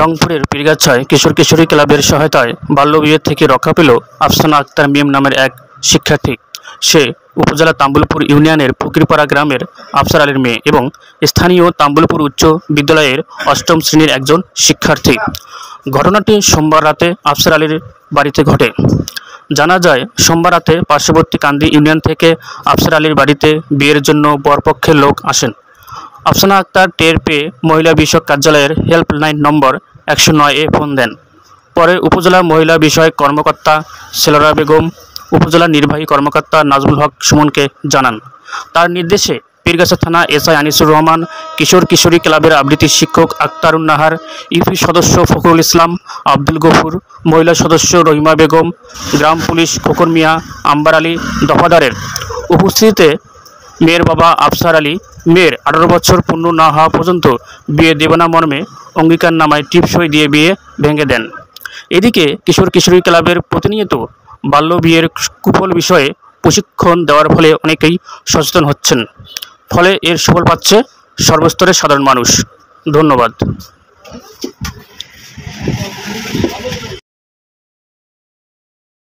রংপুরের পীরগাছায় কিশোর কিশোরী ক্লাবের সহায়তায় বাল্যবিয়ে থেকে রক্ষা পেল আফসানা আক্তার মিম নামের এক শিক্ষার্থী। সে উপজেলা তাম্বুলপুর ইউনিয়নের ফকিরপাড়া গ্রামের আফসার আলীর মেয়ে এবং স্থানীয় তাম্বুলপুর উচ্চ বিদ্যালয়ের ৮ম শ্রেণীর একজন শিক্ষার্থী। ঘটনাটি সোমবার রাতে আফসার আলীর বাড়িতে ঘটে। জানা যায়, সোমবার রাতে পার্শ্ববর্তী কান্দি ইউনিয়ন থেকে আফসার আলীর বাড়িতে বিয়ের জন্য বরপক্ষের লোক আসেন। আফসানা আক্তার টের পেয়ে মহিলা বিষয়ক কার্যালয়ের হেল্পলাইন নম্বর ১০৯-এ ফোন দেন। পরে উপজেলা মহিলা বিষয়ক কর্মকর্তা সেলোরা বেগম উপজেলা নির্বাহী কর্মকর্তা নাজমুল হক সুমনকে জানান। তার নির্দেশে পীরগাছা থানা এসআই আনিসুর রহমান, কিশোর কিশোরী ক্লাবের আবৃত্তি শিক্ষক আক্তারুন নাহার, ইউপি সদস্য ফখরুল ইসলাম, আব্দুল গফুর, মহিলা সদস্য রহিমা বেগম, গ্রাম পুলিশ খোকন মিয়া, আম্বার আলী দফাদারের উপস্থিতিতে মেয়ের বাবা আফসার আলী মেয়ের 18 বছর পূর্ণ না হওয়া পর্যন্ত বিয়ে দেবে না মর্মে অঙ্গীকারনামায় টিপসই দিয়ে বিয়ে ভেঙে দেন। এদিকে কিশোর কিশোরী ক্লাবের প্রতিনিয়ত বাল্য বিয়ের কুফল বিষয়ে প্রশিক্ষণ দেওয়ার ফলে অনেকেই সচেতন হচ্ছেন। ফলে এর সুফল পাচ্ছে সর্বস্তরের সাধারণ মানুষ। ধন্যবাদ।